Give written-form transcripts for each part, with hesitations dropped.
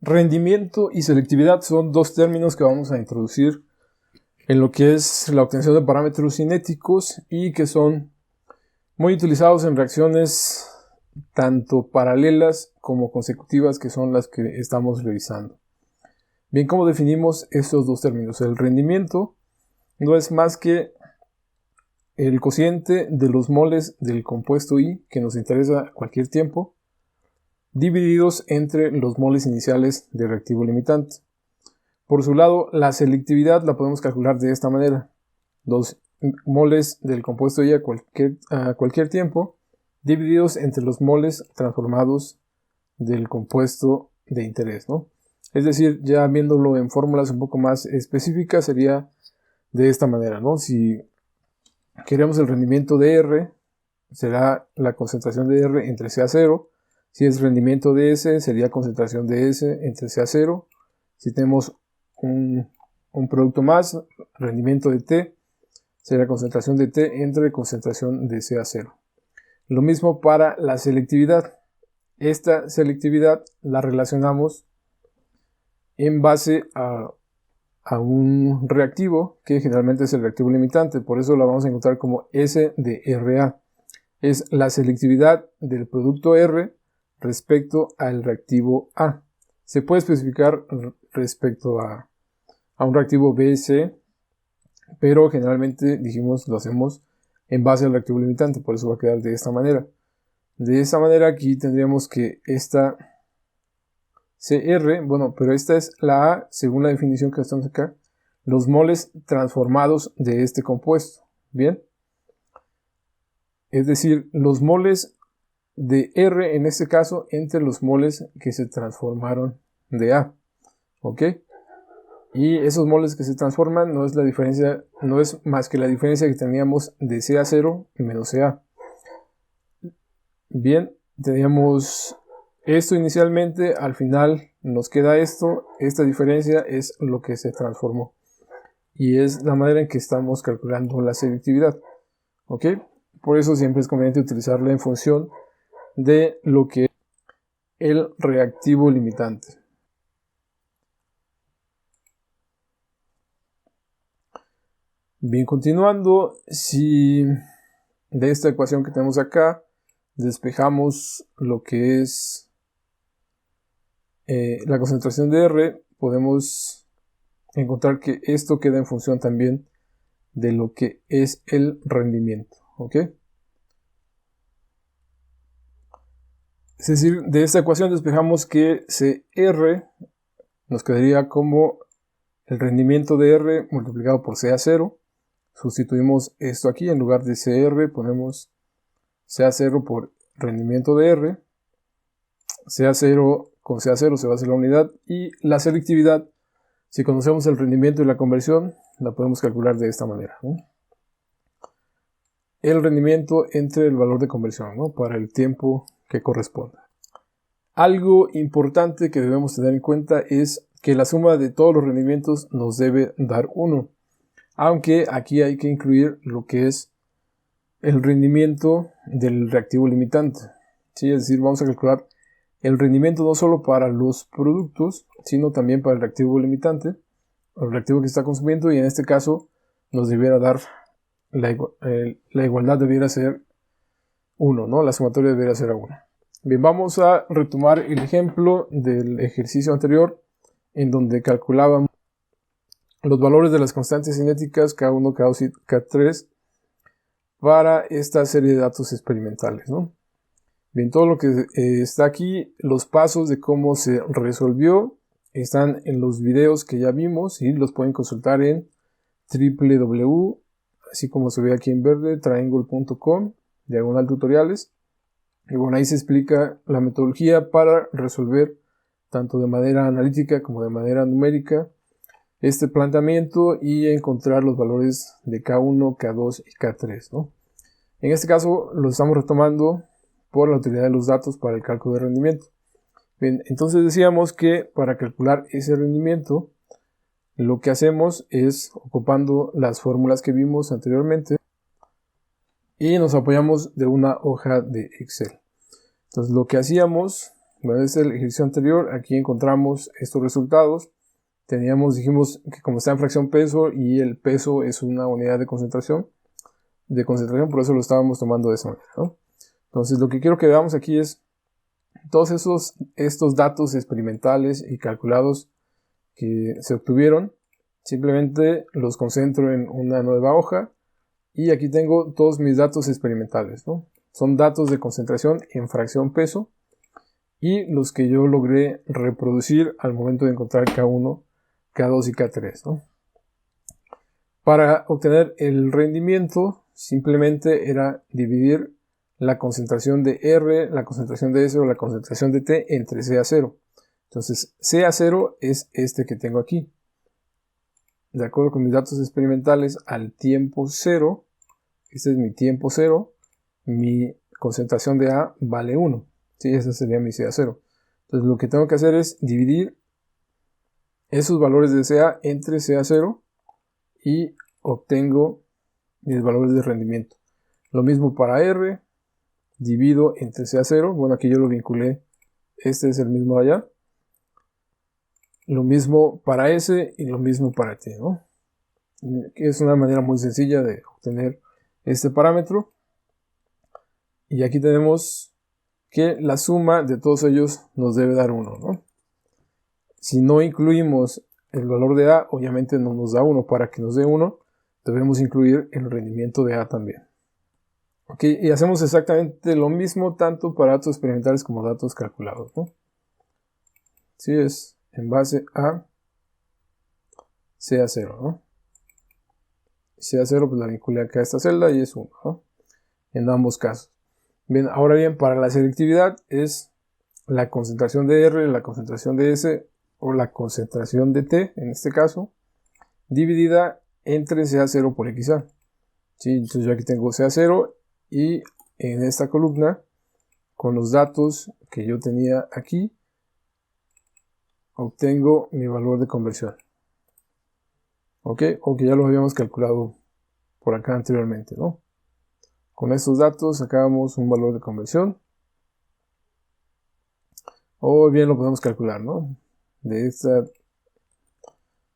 Rendimiento y selectividad son dos términos que vamos a introducir en lo que es la obtención de parámetros cinéticos y que son muy utilizados en reacciones tanto paralelas como consecutivas, que son las que estamos revisando. Bien, ¿cómo definimos estos dos términos? El rendimiento no es más que el cociente de los moles del compuesto I, que nos interesa a cualquier tiempo, divididos entre los moles iniciales del reactivo limitante. Por su lado, la selectividad la podemos calcular de esta manera. Los moles del compuesto I a cualquier tiempo, divididos entre los moles transformados del compuesto de interés, ¿no? Es decir, ya viéndolo en fórmulas un poco más específicas, sería de esta manera, ¿no? Si queremos el rendimiento de R, será la concentración de R entre CA0. Si es rendimiento de S, sería concentración de S entre CA0. Si tenemos un producto más, rendimiento de T, será concentración de T entre concentración de CA0. Lo mismo para la selectividad. Esta selectividad la relacionamos en base a un reactivo, que generalmente es el reactivo limitante. Por eso la vamos a encontrar como S de RA. Es la selectividad del producto R respecto al reactivo A. Se puede especificar respecto a un reactivo BC, pero generalmente dijimos lo hacemos en base al reactivo limitante, por eso va a quedar de esta manera. De esta manera aquí tendríamos que esta CR, bueno, pero esta es la A según la definición que estamos acá, los moles transformados de este compuesto. Bien, es decir, los moles de R en este caso entre los moles que se transformaron de A. ¿Ok? Y esos moles que se transforman no es la diferencia, no es más que la diferencia que teníamos de CA0 menos CA. Bien, teníamos esto inicialmente, al final nos queda esto, esta diferencia es lo que se transformó. Y es la manera en que estamos calculando la selectividad. ¿Ok? Por eso siempre es conveniente utilizarla en función de lo que es el reactivo limitante. Bien, continuando, si de esta ecuación que tenemos acá despejamos lo que es la concentración de R, podemos encontrar que esto queda en función también de lo que es el rendimiento. ¿Ok? Es decir, de esta ecuación despejamos que CR nos quedaría como el rendimiento de R multiplicado por CA0. Sustituimos esto aquí, en lugar de CR ponemos CA0 por rendimiento de R. CA0 con CA0 se va a hacer la unidad. Y la selectividad, si conocemos el rendimiento y la conversión, la podemos calcular de esta manera, ¿no? El rendimiento entre el valor de conversión, ¿no? Para el tiempo que corresponda. Algo importante que debemos tener en cuenta es que la suma de todos los rendimientos nos debe dar 1. Aunque aquí hay que incluir lo que es el rendimiento del reactivo limitante. ¿Sí? Es decir, vamos a calcular el rendimiento no solo para los productos, sino también para el reactivo limitante, el reactivo que está consumiendo, y en este caso nos debiera dar la igualdad debiera ser 1, ¿no? La sumatoria debiera ser a 1. Bien, vamos a retomar el ejemplo del ejercicio anterior en donde calculábamos los valores de las constantes cinéticas K1, K2 y K3 para esta serie de datos experimentales, ¿no? Bien, todo lo que está aquí, los pasos de cómo se resolvió, están en los videos que ya vimos y los pueden consultar en www, así como se ve aquí en verde, triangle.com/tutoriales. Y bueno, ahí se explica la metodología para resolver tanto de manera analítica como de manera numérica este planteamiento y encontrar los valores de K1, K2 y K3, ¿no? En este caso lo estamos retomando por la utilidad de los datos para el cálculo de rendimiento. Bien, entonces decíamos que para calcular ese rendimiento lo que hacemos es, ocupando las fórmulas que vimos anteriormente, y nos apoyamos de una hoja de Excel. Entonces lo que hacíamos, Bueno, este es el ejercicio anterior. Aquí encontramos estos resultados. Dijimos que como está en fracción peso y el peso es una unidad de concentración, por eso lo estábamos tomando de esa manera, ¿no? Entonces lo que quiero que veamos aquí es todos estos datos experimentales y calculados que se obtuvieron. Simplemente los concentro en una nueva hoja y aquí tengo todos mis datos experimentales, ¿no? Son datos de concentración en fracción peso y los que yo logré reproducir al momento de encontrar K1, K2 y K3, ¿no? Para obtener el rendimiento simplemente era dividir la concentración de R, la concentración de S o la concentración de T entre CA0. Entonces CA0 es este que tengo aquí. De acuerdo con mis datos experimentales, al tiempo 0, este es mi tiempo 0, mi concentración de A vale 1. ¿Sí? Ese sería mi CA0. Entonces lo que tengo que hacer es dividir esos valores de CA entre CA0 y obtengo mis valores de rendimiento. Lo mismo para R, divido entre CA0, bueno, aquí yo lo vinculé, este es el mismo de allá. Lo mismo para S y lo mismo para T, ¿no? Es una manera muy sencilla de obtener este parámetro. Y aquí tenemos que la suma de todos ellos nos debe dar 1, ¿no? Si no incluimos el valor de A, obviamente no nos da 1. Para que nos dé 1, debemos incluir el rendimiento de A también. Ok, y hacemos exactamente lo mismo tanto para datos experimentales como datos calculados, ¿no? Si es en base a CA0, ¿no? CA0 pues la vinculé acá a esta celda y es 1, ¿no? En ambos casos. Bien, ahora bien, para la selectividad es la concentración de R, la concentración de S o la concentración de T, en este caso, dividida entre CA0 por XA. ¿Sí? Entonces yo aquí tengo CA0 y en esta columna, con los datos que yo tenía aquí, obtengo mi valor de conversión. ¿Ok? O que ya lo habíamos calculado por acá anteriormente, ¿no? Con estos datos sacamos un valor de conversión. O bien lo podemos calcular, ¿no? De esta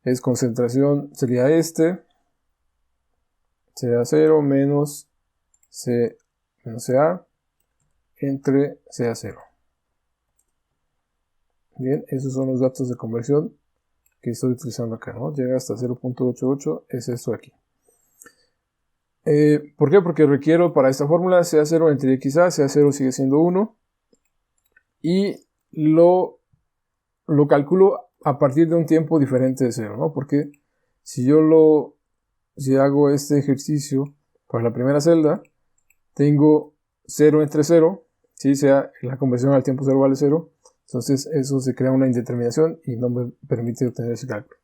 es concentración, sería CA0 menos CA entre CA0. Bien, esos son los datos de conversión que estoy utilizando acá, ¿no? Llega hasta 0.88, es esto de aquí. ¿Por qué? Porque requiero para esta fórmula CA0 entre XA, CA0 sigue siendo 1 y lo calculo a partir de un tiempo diferente de 0, ¿no? Porque si hago este ejercicio para la primera celda, tengo 0 entre 0, ¿sí? Sea la conversión al tiempo 0 vale 0, entonces eso se crea una indeterminación y no me permite obtener ese cálculo.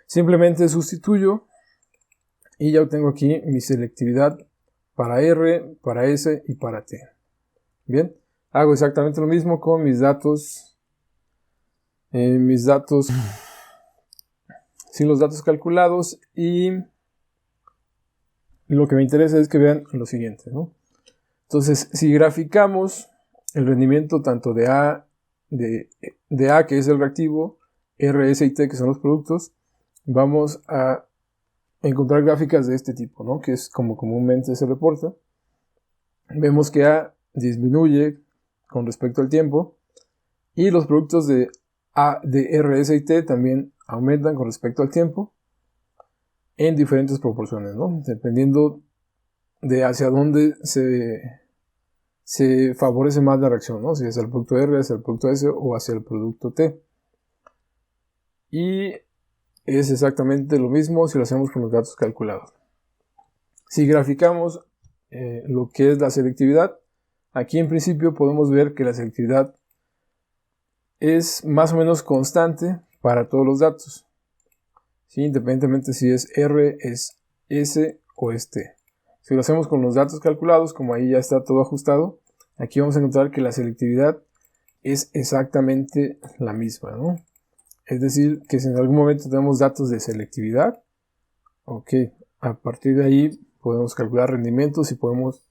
Simplemente sustituyo y ya obtengo aquí mi selectividad para R, para S y para T. Bien, hago exactamente lo mismo con mis datos. Sin los datos calculados, y lo que me interesa es que vean lo siguiente, ¿no? Entonces, si graficamos el rendimiento tanto de A, que es el reactivo, R, S y T, que son los productos, vamos a encontrar gráficas de este tipo, ¿no? Que es como comúnmente se reporta. Vemos que A disminuye con respecto al tiempo y los productos de R, S y T también aumentan con respecto al tiempo en diferentes proporciones, ¿no? Dependiendo de hacia dónde se favorece más la reacción, ¿no? Si es el producto R, hacia el producto S o hacia el producto T. Y es exactamente lo mismo si lo hacemos con los datos calculados. Si graficamos lo que es la selectividad, aquí en principio podemos ver que la selectividad es más o menos constante para todos los datos, ¿sí? Independientemente si es R, es S o es T. Si lo hacemos con los datos calculados, como ahí ya está todo ajustado, aquí vamos a encontrar que la selectividad es exactamente la misma, ¿no? Es decir, que si en algún momento tenemos datos de selectividad, ok, a partir de ahí podemos calcular rendimientos y podemos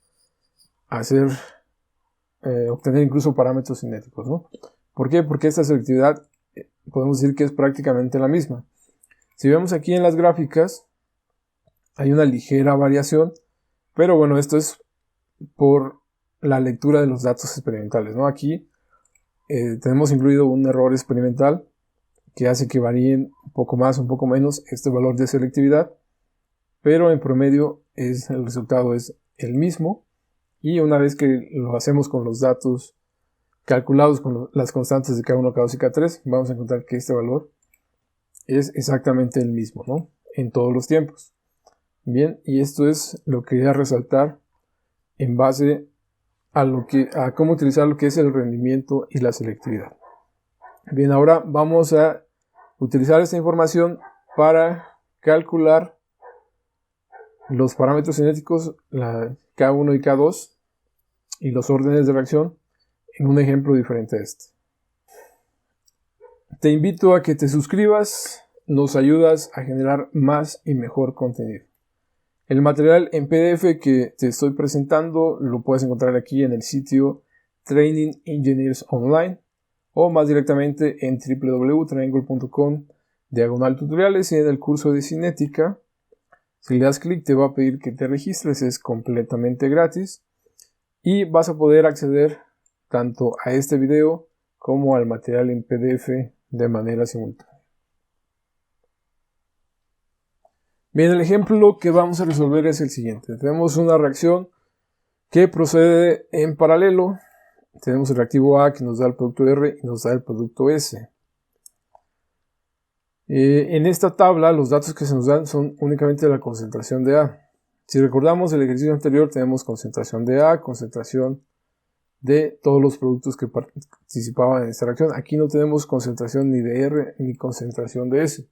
obtener incluso parámetros cinéticos, ¿no? ¿Por qué? Porque esta selectividad podemos decir que es prácticamente la misma. Si vemos aquí en las gráficas, hay una ligera variación, pero bueno, esto es por la lectura de los datos experimentales, ¿no? Aquí tenemos incluido un error experimental que hace que varíen un poco más, un poco menos este valor de selectividad, pero en promedio el resultado es el mismo, y una vez que lo hacemos con los datos calculados con las constantes de K1, K2 y K3, vamos a encontrar que este valor es exactamente el mismo, ¿no? En todos los tiempos. Bien, y esto es lo que quería resaltar en base a cómo utilizar lo que es el rendimiento y la selectividad. Bien, ahora vamos a utilizar esta información para calcular los parámetros cinéticos, la K1 y K2, y los órdenes de reacción en un ejemplo diferente a este. Te invito a que te suscribas, nos ayudas a generar más y mejor contenido. El material en PDF que te estoy presentando lo puedes encontrar aquí en el sitio Training Engineers Online o más directamente en www.triangle.com/tutoriales y en el curso de cinética. Si le das clic te va a pedir que te registres, es completamente gratis y vas a poder acceder tanto a este video como al material en PDF de manera simultánea. Bien, el ejemplo que vamos a resolver es el siguiente. Tenemos una reacción que procede en paralelo. Tenemos el reactivo A que nos da el producto R y nos da el producto S. En esta tabla los datos que se nos dan son únicamente la concentración de A. Si recordamos el ejercicio anterior, tenemos concentración de A, concentración de todos los productos que participaban en esta reacción. Aquí no tenemos concentración ni de R ni concentración de S.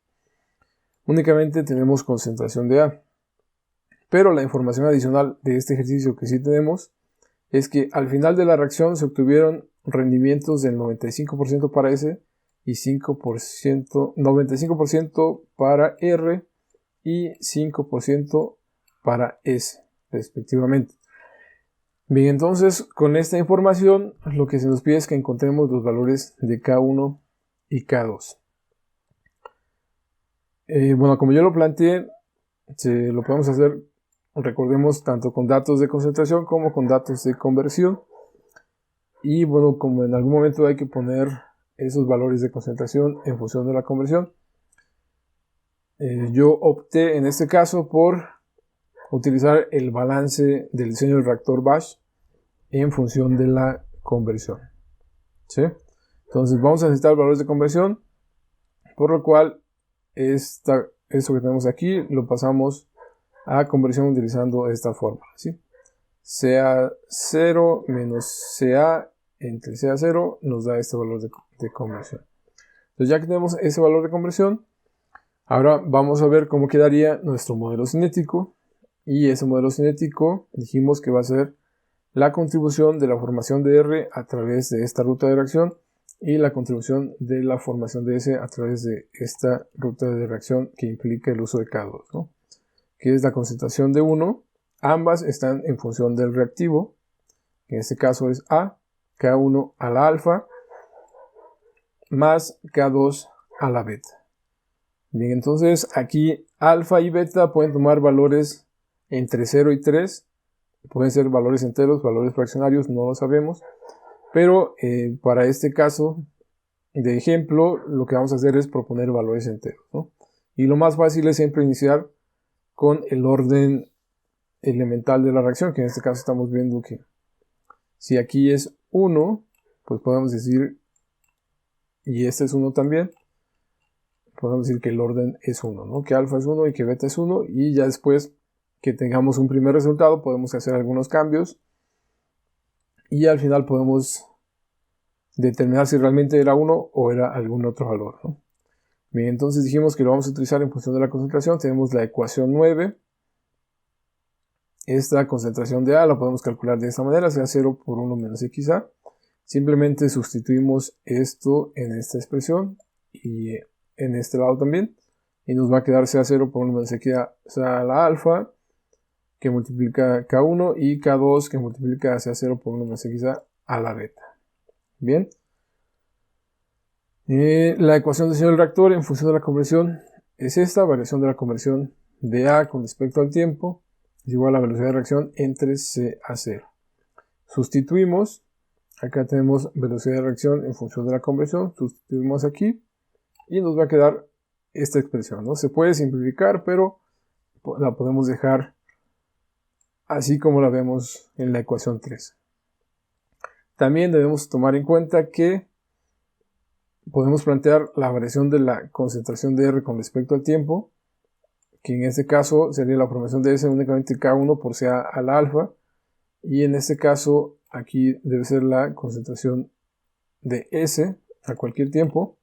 Únicamente tenemos concentración de A. Pero la información adicional de este ejercicio que sí tenemos es que al final de la reacción se obtuvieron rendimientos del 95% para S y 95% para R y 5% para S, respectivamente. Bien, entonces con esta información lo que se nos pide es que encontremos los valores de K1 y K2. Bueno, como yo lo planteé, lo podemos hacer, recordemos, tanto con datos de concentración como con datos de conversión. Y bueno, como en algún momento hay que poner esos valores de concentración en función de la conversión, yo opté en este caso por utilizar el balance del diseño del reactor Bash en función de la conversión. ¿Sí? Entonces vamos a necesitar valores de conversión, por lo cual esto que tenemos aquí lo pasamos a conversión utilizando esta fórmula, ¿sí? CA0 menos CA entre CA0 nos da este valor de conversión. Entonces ya que tenemos ese valor de conversión, ahora vamos a ver cómo quedaría nuestro modelo cinético. Y ese modelo cinético dijimos que va a ser la contribución de la formación de R a través de esta ruta de reacción y la contribución de la formación de S a través de esta ruta de reacción que implica el uso de K2, ¿no? Que es la concentración de 1. Ambas están en función del reactivo, que en este caso es A, K1 a la alfa, más K2 a la beta. Bien, entonces aquí alfa y beta pueden tomar valores entre 0 y 3, pueden ser valores enteros, valores fraccionarios, no lo sabemos, pero para este caso de ejemplo lo que vamos a hacer es proponer valores enteros, ¿no? Y lo más fácil es siempre iniciar con el orden elemental de la reacción, que en este caso estamos viendo que si aquí es 1, pues podemos decir, y este es 1 también, podemos decir que el orden es 1, ¿no? Que alfa es 1 y que beta es 1, y ya después que tengamos un primer resultado podemos hacer algunos cambios y al final podemos determinar si realmente era 1 o era algún otro valor, ¿no? Bien, entonces dijimos que lo vamos a utilizar en función de la concentración. Tenemos la ecuación 9. Esta concentración de A la podemos calcular de esta manera, sea 0 por 1 menos XA. Simplemente sustituimos esto en esta expresión y en este lado también. Y nos va a quedar sea 0 por 1 menos XA, o sea, la alfa, que multiplica K1, y K2, que multiplica sea 0 por 1 menos XA a la beta. Bien. La ecuación de diseño del reactor en función de la conversión es esta, variación de la conversión de A con respecto al tiempo es igual a la velocidad de reacción entre C a 0. Sustituimos, acá tenemos velocidad de reacción en función de la conversión, sustituimos aquí y nos va a quedar esta expresión, ¿no? Se puede simplificar, pero la podemos dejar así como la vemos en la ecuación 3. También debemos tomar en cuenta que podemos plantear la variación de la concentración de R con respecto al tiempo, que en este caso sería la formación de S únicamente K1 por C a la alfa, y en este caso aquí debe ser la concentración de S a cualquier tiempo,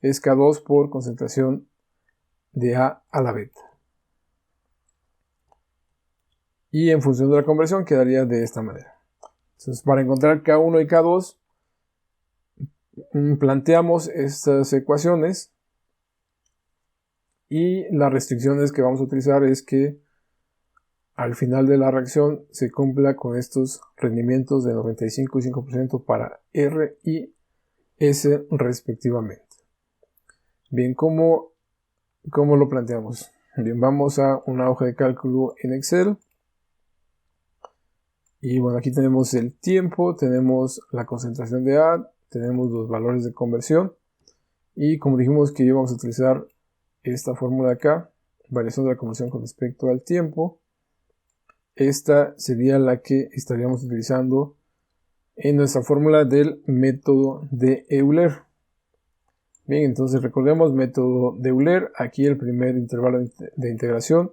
es K2 por concentración de A la beta. Y en función de la conversión quedaría de esta manera. Entonces, para encontrar K1 y K2, planteamos estas ecuaciones y las restricciones que vamos a utilizar es que al final de la reacción se cumpla con estos rendimientos de 95 y 5% para R y S respectivamente. Bien, ¿cómo lo planteamos? Bien, vamos a una hoja de cálculo en Excel. Y bueno, aquí tenemos el tiempo, tenemos la concentración de A, tenemos los valores de conversión. Y como dijimos que íbamos a utilizar esta fórmula de acá, variación de la conversión con respecto al tiempo, esta sería la que estaríamos utilizando en nuestra fórmula del método de Euler. Bien, entonces recordemos método de Euler, aquí el primer intervalo de integración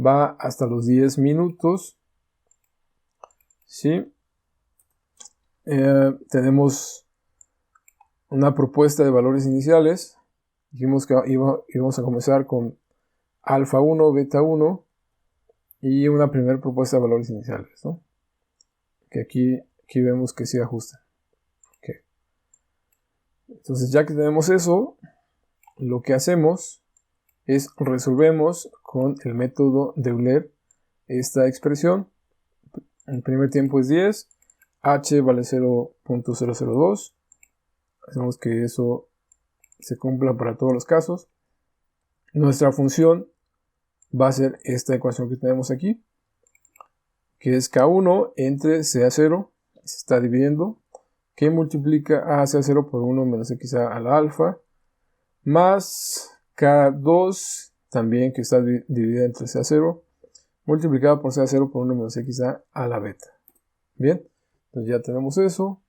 va hasta los 10 minutos. ¿Sí? Tenemos una propuesta de valores iniciales. Dijimos que íbamos a comenzar con alfa 1, beta 1 y una primera propuesta de valores iniciales, ¿no? Que aquí vemos que sí ajusta. Okay. Entonces, ya que tenemos eso, lo que hacemos es resolvemos con el método de Euler esta expresión. El primer tiempo es 10, h vale 0.002. Hacemos que eso se cumpla para todos los casos. Nuestra función va a ser esta ecuación que tenemos aquí, que es K1 entre CA0, se está dividiendo, que multiplica a CA0 por 1 menos XA a la alfa, más K2, también que está dividida entre CA0, multiplicado por CA0 por 1 menos XA a la beta. Bien, entonces ya tenemos eso.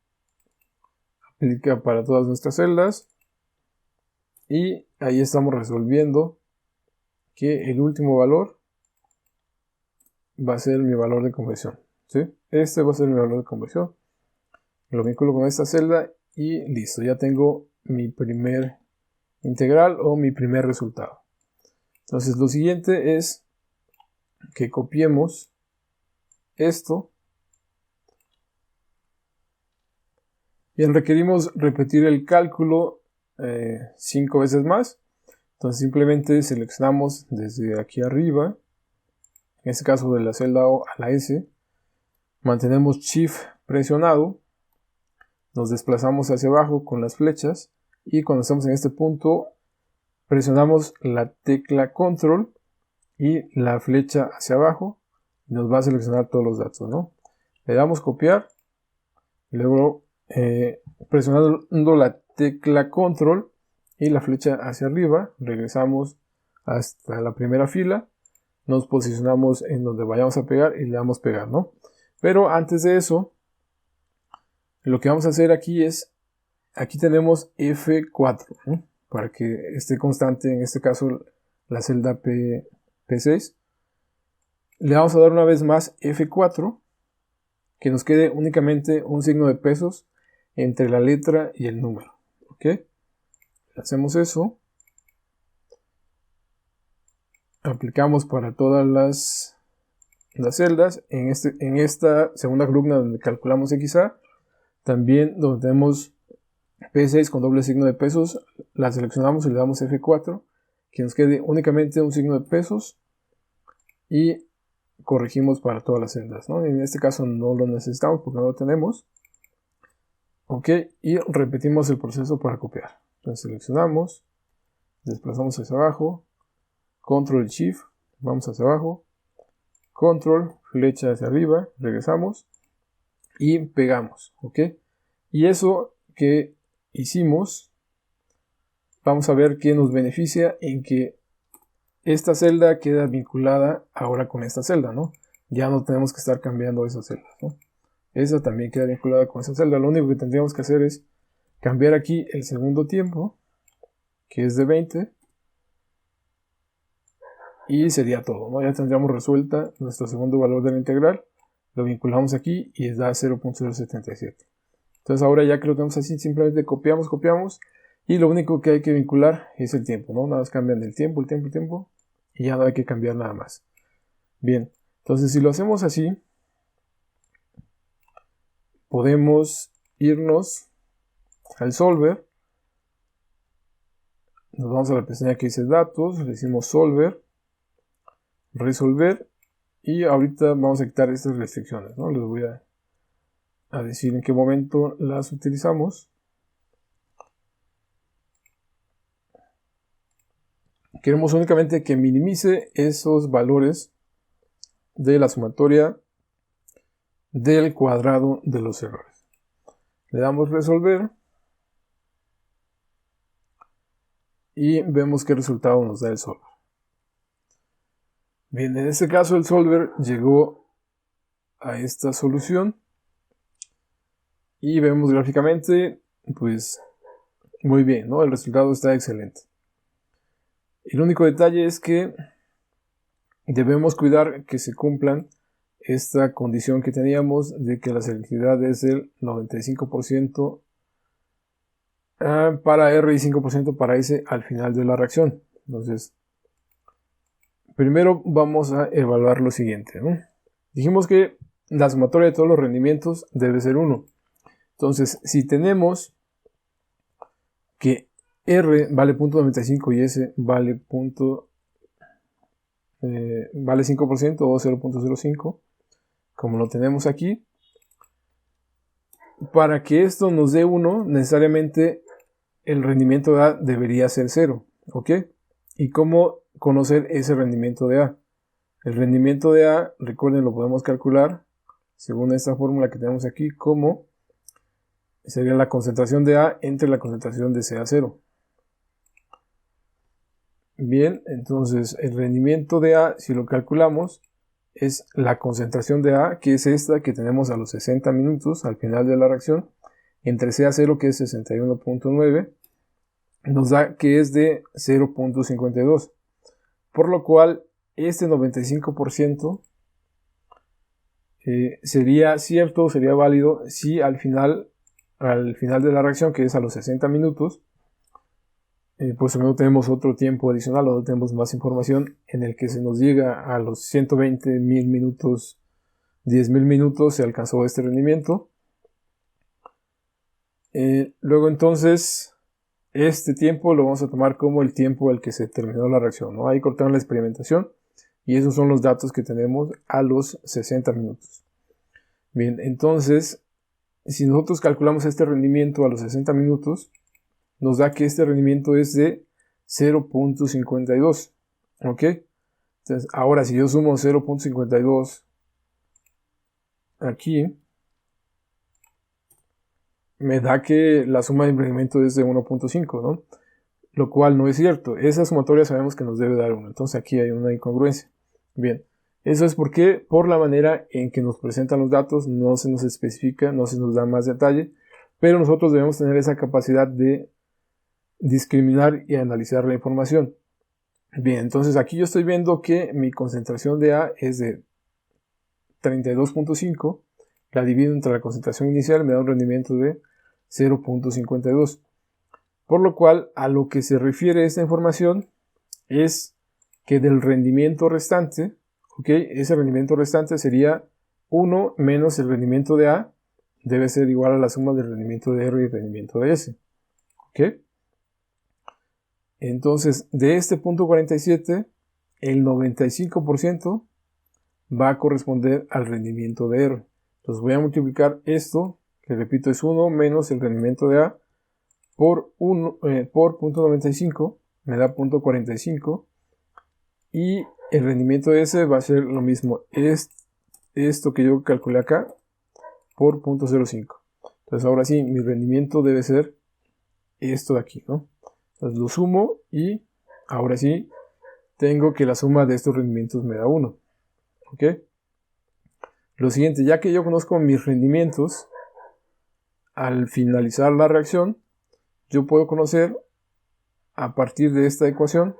Aplica para todas nuestras celdas. Y ahí estamos resolviendo que el último valor va a ser mi valor de conversión. ¿Sí? Este va a ser mi valor de conversión. Lo vinculo con esta celda y listo. Ya tengo mi primer integral o mi primer resultado. Entonces lo siguiente es que copiemos esto. Bien, requerimos repetir el cálculo 5 veces más. Entonces simplemente seleccionamos desde aquí arriba, en este caso de la celda O a la S, mantenemos Shift presionado, nos desplazamos hacia abajo con las flechas y cuando estamos en este punto presionamos la tecla Control y la flecha hacia abajo y nos va a seleccionar todos los datos, ¿no? Le damos copiar y luego presionando la tecla Control y la flecha hacia arriba, regresamos hasta la primera fila, nos posicionamos en donde vayamos a pegar y le damos pegar, ¿no? Pero antes de eso, lo que vamos a hacer aquí es, aquí tenemos F4, ¿no? Para que esté constante, en este caso, la celda P6. Le vamos a dar una vez más F4, que nos quede únicamente un signo de pesos entre la letra y el número, ¿ok? Hacemos eso. Aplicamos para todas las celdas. En esta segunda columna donde calculamos XA, también donde tenemos P6 con doble signo de pesos, la seleccionamos y le damos F4, que nos quede únicamente un signo de pesos y corregimos para todas las celdas, ¿no? En este caso no lo necesitamos porque no lo tenemos. Ok, y repetimos el proceso para copiar. Entonces seleccionamos, desplazamos hacia abajo, control shift, vamos hacia abajo, control, flecha hacia arriba, regresamos y pegamos, ¿ok? Y eso que hicimos, vamos a ver que nos beneficia en que esta celda queda vinculada ahora con esta celda, ¿no? Ya no tenemos que estar cambiando esas celdas, ¿no? Esa también queda vinculada con esa celda. Lo único que tendríamos que hacer es cambiar aquí el segundo tiempo, que es de 20, y sería todo, ¿no? Ya tendríamos resuelta nuestro segundo valor de la integral. Lo vinculamos aquí y da 0.077. Entonces ahora ya que lo tenemos así, simplemente copiamos, y lo único que hay que vincular es el tiempo, ¿no? Nada más cambian el tiempo, y ya no hay que cambiar nada más. Bien, entonces si lo hacemos así, podemos irnos al solver, nos vamos a la pestaña que dice datos, le decimos solver, resolver, y ahorita vamos a quitar estas restricciones, ¿no? Les voy a decir en qué momento las utilizamos. Queremos únicamente que minimice esos valores de la sumatoria del cuadrado de los errores. Le damos resolver y vemos qué resultado nos da el solver. Bien, en este caso el solver llegó a esta solución y vemos gráficamente, pues muy bien, ¿no? El resultado está excelente. El único detalle es que debemos cuidar que se cumplan esta condición que teníamos de que la selectividad es del 95% para R y 5% para S al final de la reacción. Entonces, primero vamos a evaluar lo siguiente, ¿no? Dijimos que la sumatoria de todos los rendimientos debe ser 1. Entonces, si tenemos que R vale 0.95 y S vale 5% o 0.05, como lo tenemos aquí, para que esto nos dé 1, necesariamente el rendimiento de A debería ser 0, ¿ok? ¿Y cómo conocer ese rendimiento de A? El rendimiento de A, recuerden, lo podemos calcular según esta fórmula que tenemos aquí, como sería la concentración de A entre la concentración de CA0. Bien, entonces el rendimiento de A, si lo calculamos, es la concentración de A, que es esta que tenemos a los 60 minutos al final de la reacción, entre CA0, que es 61.9, nos da que es de 0.52, por lo cual este 95% sería cierto, sería válido si al final de la reacción, que es a los 60 minutos, pues no tenemos otro tiempo adicional o no tenemos más información en el que se nos llega a los 120.000 minutos, 10.000 minutos se alcanzó este rendimiento. Luego entonces este tiempo lo vamos a tomar como el tiempo al que se terminó la reacción, ¿no? Ahí cortaron la experimentación y esos son los datos que tenemos a los 60 minutos. Bien, entonces si nosotros calculamos este rendimiento a los 60 minutos, nos da que este rendimiento es de 0.52, ¿ok? Entonces, ahora si yo sumo 0.52 aquí, me da que la suma de rendimiento es de 1.5, ¿no? Lo cual no es cierto. Esa sumatoria sabemos que nos debe dar 1, entonces aquí hay una incongruencia. Bien, eso es porque por la manera en que nos presentan los datos no se nos especifica, no se nos da más detalle, pero nosotros debemos tener esa capacidad de discriminar y analizar la información. Bien, entonces aquí yo estoy viendo que mi concentración de A es de 32.5, la divido entre la concentración inicial, me da un rendimiento de 0.52. Por lo cual, a lo que se refiere esta información es que del rendimiento restante, ¿ok? Ese rendimiento restante sería 1 menos el rendimiento de A, debe ser igual a la suma del rendimiento de R y el rendimiento de S, ¿ok? Entonces, de este punto 47, el 95% va a corresponder al rendimiento de R. Entonces voy a multiplicar esto, que repito es 1 menos el rendimiento de A, por 0.95 me da 0.45 y el rendimiento de ese va a ser lo mismo, esto que yo calculé acá por 0.05. Entonces ahora sí, mi rendimiento debe ser esto de aquí, ¿no? Entonces lo sumo y ahora sí tengo que la suma de estos rendimientos me da 1. ¿Ok? Lo siguiente, ya que yo conozco mis rendimientos, al finalizar la reacción, yo puedo conocer a partir de esta ecuación,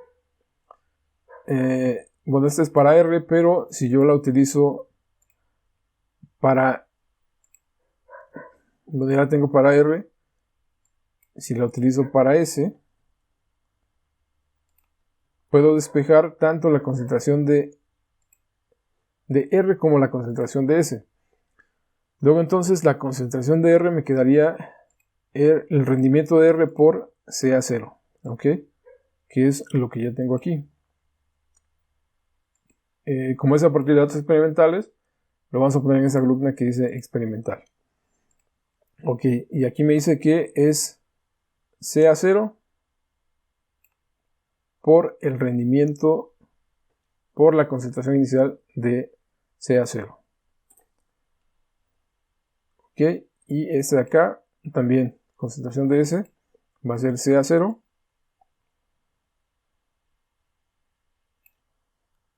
bueno, esta es para R, pero si yo la utilizo para, bueno, ya la tengo para R, si la utilizo para S, puedo despejar tanto la concentración de R como la concentración de S. Luego entonces la concentración de R me quedaría el rendimiento de R por CA0, ¿ok? Que es lo que yo tengo aquí. Como es a partir de datos experimentales, lo vamos a poner en esa columna que dice experimental. Ok, y aquí me dice que es CA0 por el rendimiento por la concentración inicial de CA0. Ok, y este de acá también, concentración de S, va a ser CA0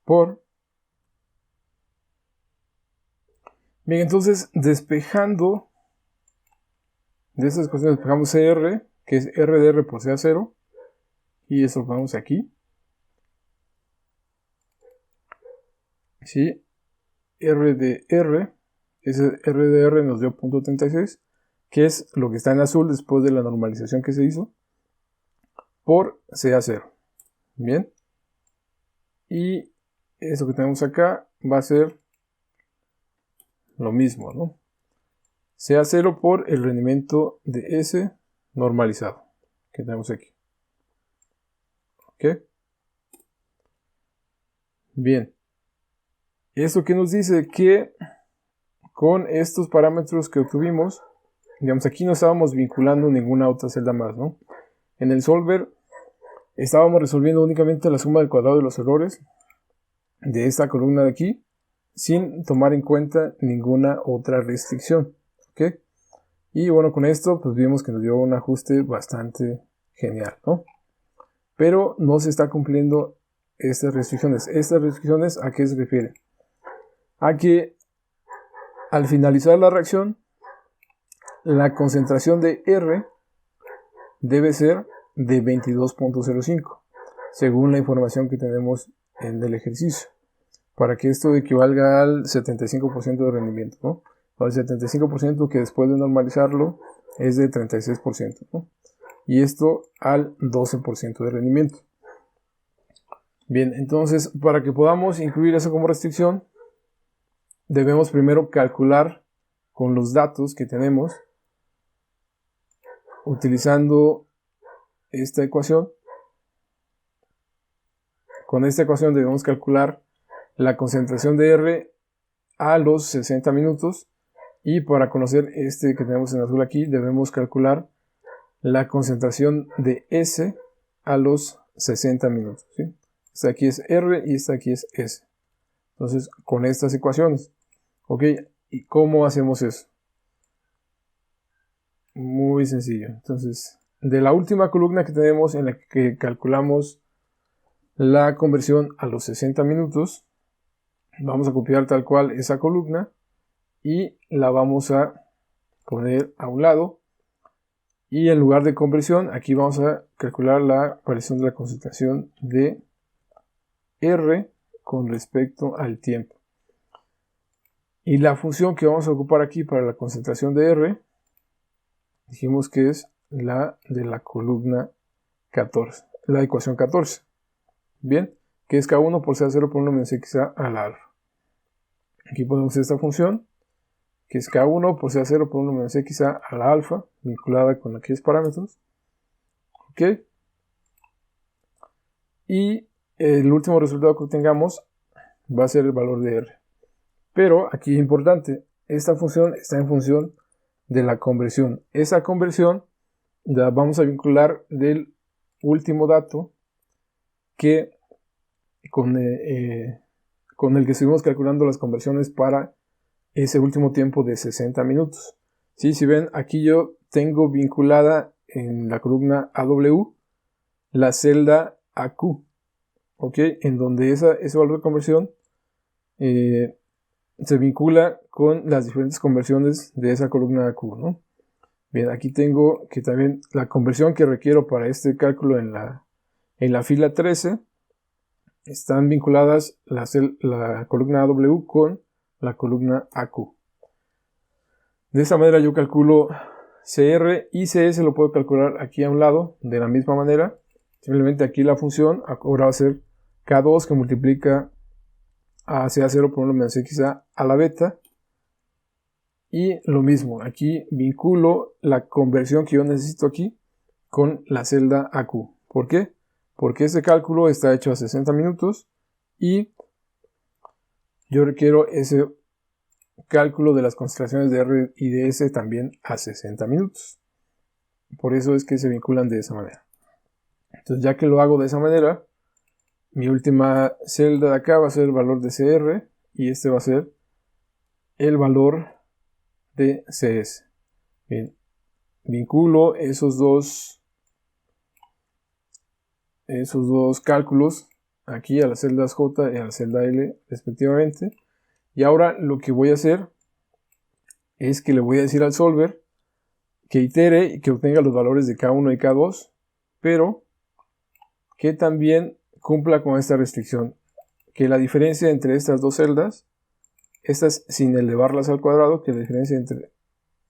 por... Bien, entonces despejando de estas ecuaciones, despejamos CR, que es R de R por CA0, y eso lo ponemos aquí. ¿Sí? R de R, ese R de R nos dio 0.36, que es lo que está en azul después de la normalización que se hizo, por CA0. Bien. Y eso que tenemos acá va a ser lo mismo, ¿no? CA0 por el rendimiento de S normalizado que tenemos aquí. ¿Ok? Bien. Esto que nos dice que con estos parámetros que obtuvimos, digamos, aquí no estábamos vinculando ninguna otra celda más, ¿no? En el solver estábamos resolviendo únicamente la suma del cuadrado de los errores de esta columna de aquí, sin tomar en cuenta ninguna otra restricción, ¿ok? Y bueno, con esto pues vimos que nos dio un ajuste bastante genial, ¿no? Pero no se está cumpliendo estas restricciones. ¿Estas restricciones a qué se refiere? A que al finalizar la reacción, la concentración de R debe ser de 22.05, según la información que tenemos en el ejercicio, para que esto equivalga al 75% de rendimiento, ¿no? O al 75% que después de normalizarlo es de 36%, ¿no? Y esto al 12% de rendimiento. Bien, entonces para que podamos incluir eso como restricción, debemos primero calcular con los datos que tenemos, utilizando esta ecuación. Con esta ecuación debemos calcular la concentración de R a los 60 minutos. Y para conocer este que tenemos en azul aquí, debemos calcular la concentración de S a los 60 minutos, ¿sí? Esta aquí es R y esta aquí es S. Entonces, con estas ecuaciones. ¿Ok? ¿Y cómo hacemos eso? Muy sencillo. Entonces, de la última columna que tenemos en la que calculamos la conversión a los 60 minutos, vamos a copiar tal cual esa columna y la vamos a poner a un lado. Y en lugar de conversión, aquí vamos a calcular la variación de la concentración de R con respecto al tiempo. Y la función que vamos a ocupar aquí para la concentración de R, dijimos que es la de la columna 14, la ecuación 14. Bien, que es K1 por CA0 por 1 menos XA a la alfa. Aquí ponemos esta función, que es K1 por CA0 por 1 menos XA a la alfa, vinculada con aquellos parámetros. ¿Ok? Y el último resultado que obtengamos va a ser el valor de R. Pero aquí es importante, esta función está en función de la conversión. Esa conversión ya vamos a vincular del último dato que con el que estuvimos calculando las conversiones para ese último tiempo de 60 minutos. ¿Sí? Si ven, aquí yo tengo vinculada en la columna AW la celda AQ, ¿ok? En donde ese valor de conversión se vincula con las diferentes conversiones de esa columna AQ, ¿no? Bien, aquí tengo que también la conversión que requiero para este cálculo en la fila 13 están vinculadas la columna AW con la columna AQ. De esta manera yo calculo CR y CS lo puedo calcular aquí a un lado de la misma manera. Simplemente aquí la función ahora va a ser K2 que multiplica a CA0 por 1 menos XA a la beta. Y lo mismo, aquí vinculo la conversión que yo necesito aquí con la celda AQ. ¿Por qué? Porque este cálculo está hecho a 60 minutos y yo requiero ese cálculo de las concentraciones de R y de S también a 60 minutos. Por eso es que se vinculan de esa manera. Entonces, ya que lo hago de esa manera, mi última celda de acá va a ser el valor de CR y este va a ser el valor de CS. Bien, vinculo esos dos cálculos aquí a las celdas J y a la celda L respectivamente. Y ahora lo que voy a hacer es que le voy a decir al solver que itere y que obtenga los valores de K1 y K2, pero que también cumpla con esta restricción, que la diferencia entre estas dos celdas, estas sin elevarlas al cuadrado, que la diferencia entre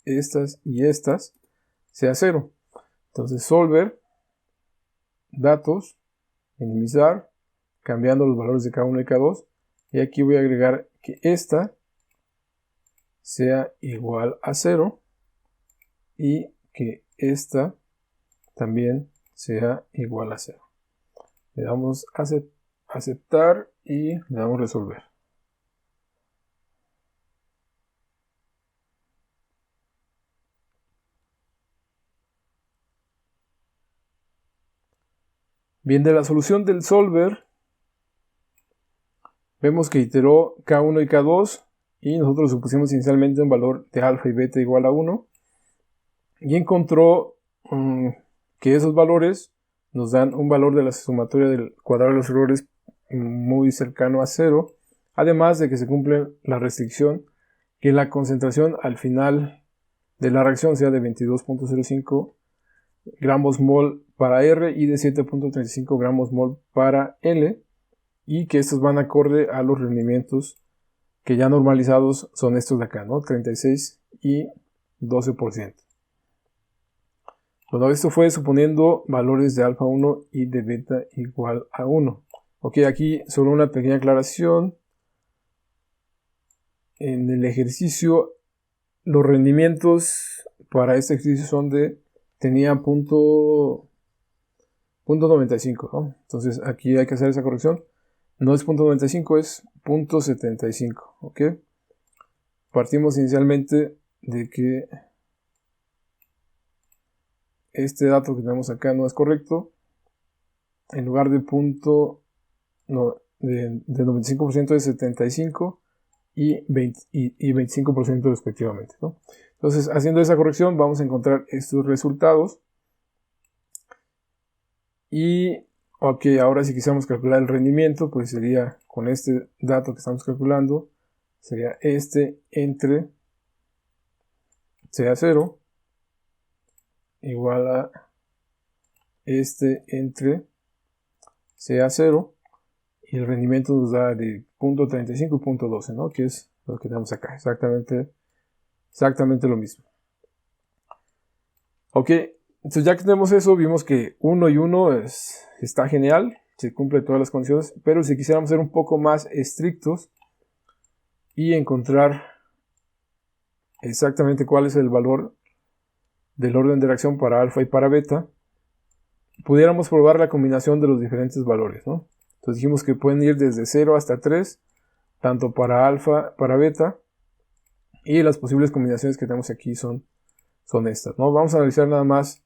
estas y estas sea 0. Entonces solver, datos, minimizar, cambiando los valores de K1 y K2, y aquí voy a agregar que esta sea igual a 0 y que esta también sea igual a 0. Le damos aceptar y le damos resolver. Bien, de la solución del solver vemos que iteró K1 y K2 y nosotros supusimos inicialmente un valor de alfa y beta igual a 1 y encontró que esos valores nos dan un valor de la sumatoria del cuadrado de los errores muy cercano a 0, además de que se cumple la restricción que la concentración al final de la reacción sea de 22.05 gramos mol para R y de 7.35 gramos mol para L, y que estos van acorde a los rendimientos que ya normalizados son estos de acá, ¿no? 36 y 12%. Bueno, esto fue suponiendo valores de alfa 1 y de beta igual a 1. Ok, aquí solo una pequeña aclaración. En el ejercicio, los rendimientos para este ejercicio son tenían punto 95, ¿no? Entonces aquí hay que hacer esa corrección. No es punto 95, es punto 75, ¿ok? Partimos inicialmente de que este dato que tenemos acá no es correcto. En lugar de de 95% es 75 y 25% respectivamente, ¿no? Entonces, haciendo esa corrección, vamos a encontrar estos resultados. Y, ok, ahora si quisiéramos calcular el rendimiento, pues sería con este dato que estamos calculando, sería este entre CA0 igual a este entre CA0, y el rendimiento nos da de 0.35 y 0.12, ¿no? Que es lo que tenemos acá, exactamente lo mismo. Ok, entonces ya que tenemos eso, vimos que 1 y 1 está genial, se cumple todas las condiciones, pero si quisiéramos ser un poco más estrictos y encontrar exactamente cuál es el valor del orden de reacción para alfa y para beta, pudiéramos probar la combinación de los diferentes valores, ¿no? Entonces dijimos que pueden ir desde 0 hasta 3, tanto para alfa, para beta, y las posibles combinaciones que tenemos aquí son estas, ¿no? Vamos a analizar nada más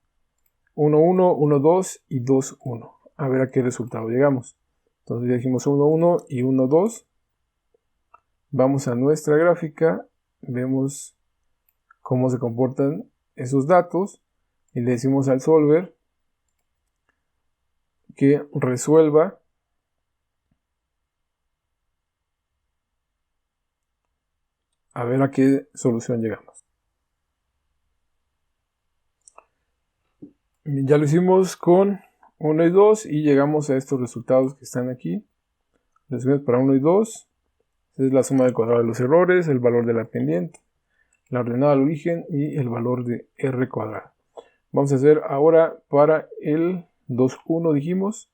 1, 1, 1, 2 y 2, 1. A ver a qué resultado llegamos. Entonces ya dijimos 1, 1 y 1, 2. Vamos a nuestra gráfica, vemos cómo se comportan esos datos y le decimos al solver que resuelva a ver a qué solución llegamos. Ya lo hicimos con 1 y 2 y llegamos a estos resultados que están aquí. Lo hicimos para 1 y 2. Es la suma del cuadrado de los errores, el valor de la pendiente, la ordenada al origen y el valor de R cuadrado. Vamos a hacer ahora para el 2, 1 dijimos.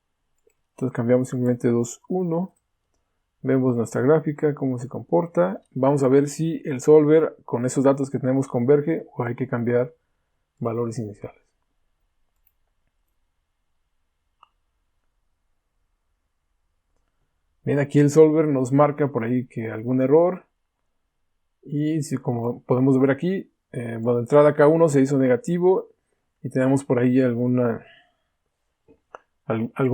Entonces cambiamos simplemente 2, 1. Vemos nuestra gráfica, cómo se comporta. Vamos a ver si el solver con esos datos que tenemos converge o hay que cambiar valores iniciales. Bien, aquí el solver nos marca por ahí que algún error. Y si, como podemos ver aquí, bueno, entrada K1 se hizo negativo y tenemos por ahí algún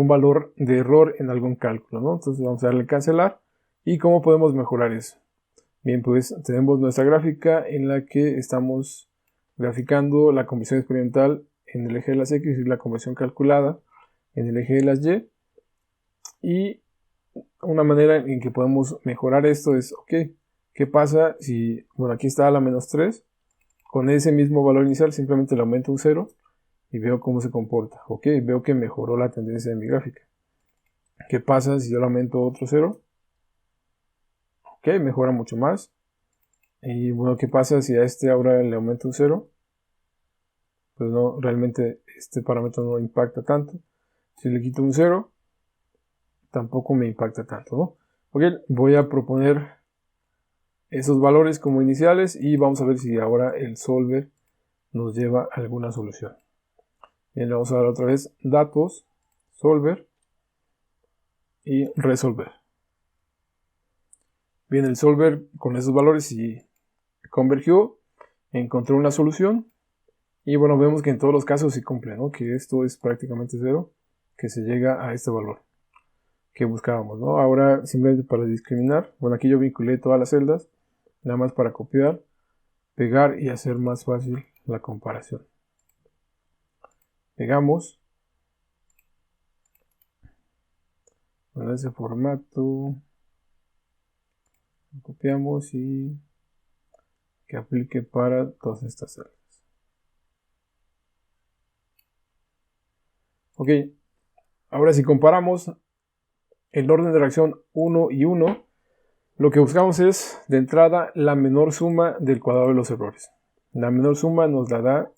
valor de error en algún cálculo, ¿no? Entonces vamos a darle cancelar. ¿Y cómo podemos mejorar eso? Bien, pues tenemos nuestra gráfica en la que estamos graficando la conversión experimental en el eje de las X y la conversión calculada en el eje de las Y. Y una manera en que podemos mejorar esto es, ok, ¿qué pasa si, bueno, aquí está la menos 3, con ese mismo valor inicial simplemente le aumento un 0 y veo cómo se comporta? Ok, veo que mejoró la tendencia de mi gráfica. ¿Qué pasa si yo le aumento otro 0? Ok, mejora mucho más. Y bueno, ¿qué pasa si a este ahora le aumento un 0? Pues no, realmente este parámetro no impacta tanto. Si le quito un 0, tampoco me impacta tanto, ¿no? Ok, voy a proponer esos valores como iniciales y vamos a ver si ahora el solver nos lleva a alguna solución. Bien, le vamos a dar otra vez datos, solver y resolver. Bien, el solver con esos valores sí convergió, encontró una solución y bueno, vemos que en todos los casos sí cumple, ¿no? Que esto es prácticamente 0, que se llega a este valor que buscábamos, ¿no? Ahora simplemente para discriminar, bueno, aquí yo vinculé todas las celdas, nada más para copiar, pegar y hacer más fácil la comparación. Pegamos en ese formato, lo copiamos y que aplique para todas estas celdas. Ok, ahora si comparamos el orden de reacción 1 y 1, lo que buscamos es, de entrada, la menor suma del cuadrado de los errores. La menor suma nos la da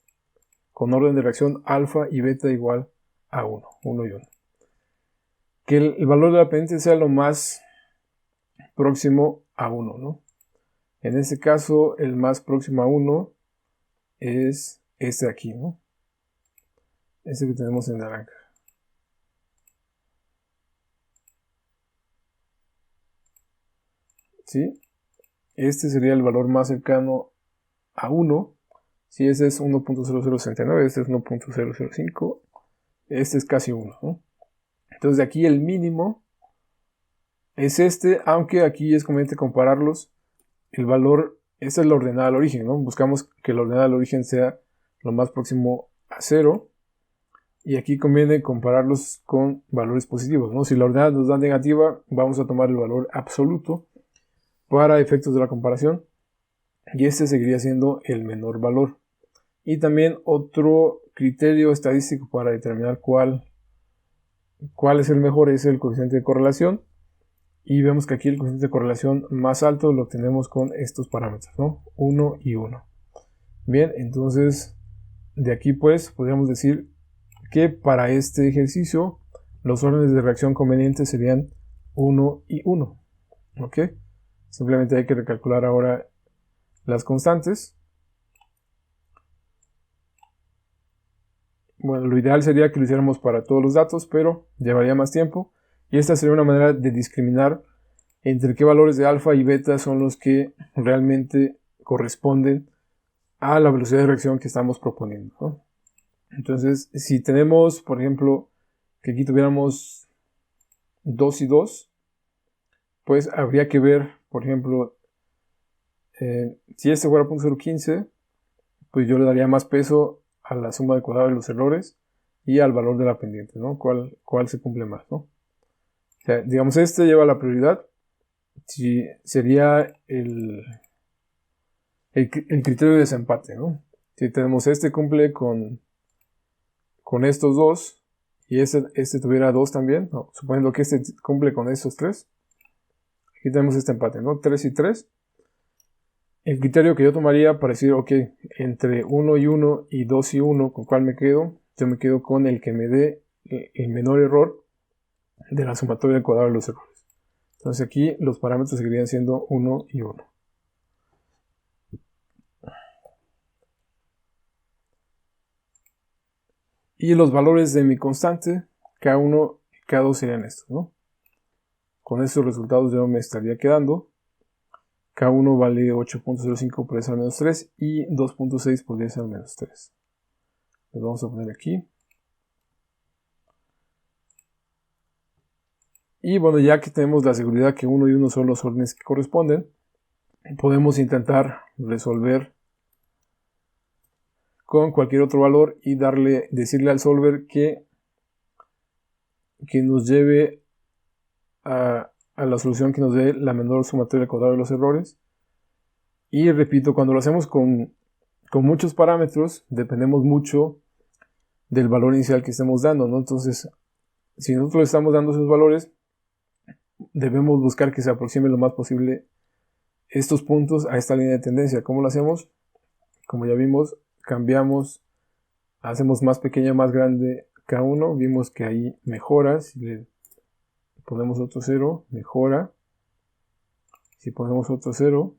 con orden de reacción alfa y beta igual a 1, 1 y 1. Que el valor de la pendiente sea lo más próximo a 1, ¿no? En este caso, el más próximo a 1 es este de aquí, ¿no? Este que tenemos en naranja. ¿Sí? Este sería el valor más cercano a 1. Si ese es 1.0069, este es 1.005, este es casi 1, ¿no? Entonces de aquí el mínimo es este, aunque aquí es conveniente compararlos. El valor, esta es la ordenada al origen, ¿no? Buscamos que la ordenada al origen sea lo más próximo a 0. Y aquí conviene compararlos con valores positivos, ¿no? Si la ordenada nos da negativa, vamos a tomar el valor absoluto para efectos de la comparación. Y este seguiría siendo el menor valor. Y también otro criterio estadístico para determinar cuál es el mejor es el coeficiente de correlación. Y vemos que aquí el coeficiente de correlación más alto lo tenemos con estos parámetros, ¿no? 1 y 1. Bien, entonces de aquí pues podríamos decir que para este ejercicio los órdenes de reacción convenientes serían 1 y 1. ¿Ok? Simplemente hay que recalcular ahora las constantes. Bueno, lo ideal sería que lo hiciéramos para todos los datos, pero llevaría más tiempo. Y esta sería una manera de discriminar entre qué valores de alfa y beta son los que realmente corresponden a la velocidad de reacción que estamos proponiendo, ¿no? Entonces, si tenemos, por ejemplo, que aquí tuviéramos 2 y 2, pues habría que ver, por ejemplo, si este fuera 0.015, pues yo le daría más peso a la suma de cuadrado de los errores y al valor de la pendiente, ¿no? ¿Cuál se cumple más, ¿no? O sea, digamos, este lleva la prioridad. Si sería el criterio de desempate, ¿no? Si tenemos este cumple con estos dos y este tuviera 2 también, ¿no? Suponiendo que este cumple con estos 3, aquí tenemos este empate, ¿no? 3 y 3. El criterio que yo tomaría para decir, ok, entre 1 y 1 y 2 y 1, ¿con cuál me quedo? Yo me quedo con el que me dé el menor error de la sumatoria del cuadrado de los errores. Entonces aquí los parámetros seguirían siendo 1 y 1. Y los valores de mi constante, K1 y K2 serían estos, ¿no? Con estos resultados yo me estaría quedando. K1 vale 8.05 por 10 al menos 3 y 2.6 por 10 al menos 3. Lo vamos a poner aquí. Y bueno, ya que tenemos la seguridad que 1 y 1 son los órdenes que corresponden, podemos intentar resolver con cualquier otro valor y decirle al solver que nos lleve a la solución que nos dé la menor sumatoria del cuadrado de los errores. Y repito, cuando lo hacemos con muchos parámetros, dependemos mucho del valor inicial que estemos dando, ¿no? Entonces, si nosotros estamos dando esos valores, debemos buscar que se aproxime lo más posible estos puntos a esta línea de tendencia. ¿Cómo lo hacemos? Como ya vimos, cambiamos, hacemos más pequeña, más grande K1, vimos que ahí mejora, si le ponemos otro 0, mejora, si ponemos otro 0,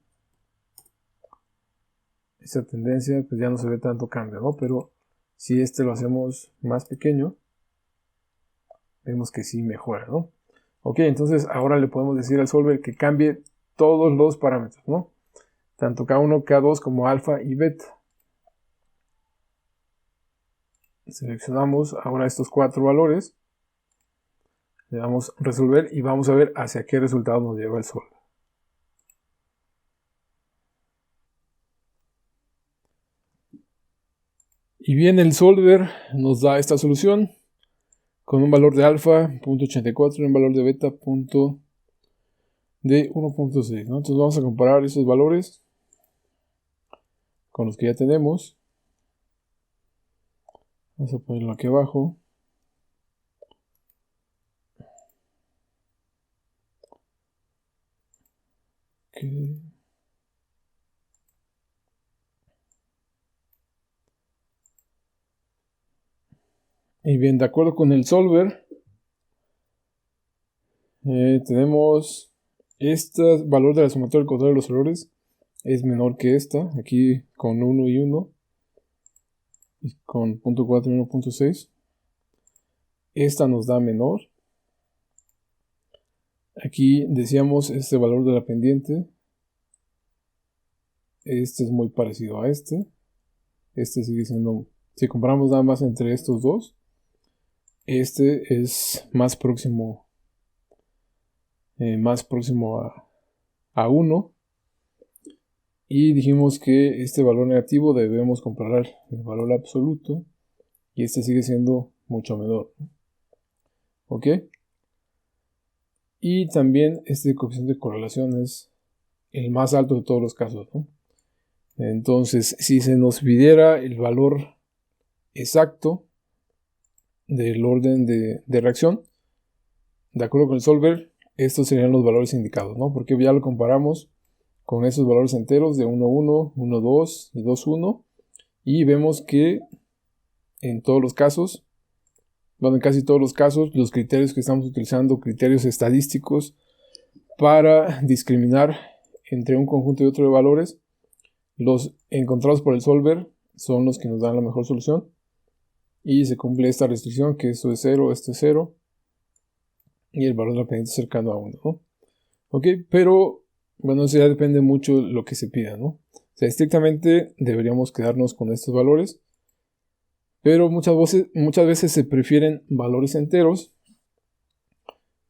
esta tendencia pues ya no se ve tanto cambio, ¿no? Pero si este lo hacemos más pequeño, vemos que sí mejora, ¿no? Ok, entonces ahora le podemos decir al solver que cambie todos los parámetros, ¿no? Tanto K1, K2 como alfa y beta. Seleccionamos ahora estos 4 valores, le damos resolver y vamos a ver hacia qué resultado nos lleva el solver. Y bien, el solver nos da esta solución con un valor de alfa 0.84 y un valor de beta de 1.6, ¿no? Entonces vamos a comparar esos valores con los que ya tenemos. Vamos a ponerlo aquí abajo. Okay. Y bien, de acuerdo con el solver, tenemos este valor de la sumatoria del cuadrado de los errores es menor que esta, aquí con 1 y 1, y con 0.4 y 1.6. Esta nos da menor. Aquí decíamos este valor de la pendiente. Este es muy parecido a este. Este sigue siendo, si comparamos nada más entre estos dos, este es más próximo a 1. Y dijimos que este valor negativo debemos comparar el valor absoluto. Y este sigue siendo mucho menor. ¿Ok? Y también este coeficiente de correlación es el más alto de todos los casos, ¿no? Entonces, si se nos pidiera el valor exacto del orden de reacción, de acuerdo con el solver, estos serían los valores indicados, ¿no? Porque ya lo comparamos con esos valores enteros de 1, 1, 1, 2 y 2, 1, y vemos que en todos los casos, bueno, en casi todos los casos, los criterios que estamos utilizando, criterios estadísticos para discriminar entre un conjunto y otro de valores, los encontrados por el solver son los que nos dan la mejor solución y se cumple esta restricción, que esto es 0, esto es 0 y el valor de la pendiente cercano a 1, ¿no? Ok, pero bueno, eso ya depende mucho de lo que se pida, ¿no? O sea, estrictamente deberíamos quedarnos con estos valores, pero muchas veces se prefieren valores enteros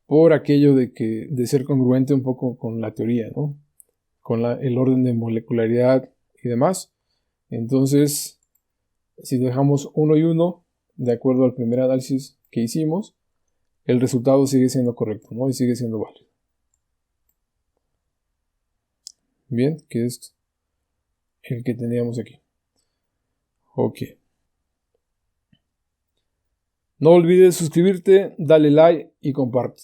por aquello de ser congruente un poco con la teoría, ¿no? Con el orden de molecularidad y demás. Entonces, si dejamos 1 y 1, de acuerdo al primer análisis que hicimos, el resultado sigue siendo correcto, ¿no? Y sigue siendo válido. Bien, que es el que teníamos aquí. Ok. No olvides suscribirte, dale like y comparte.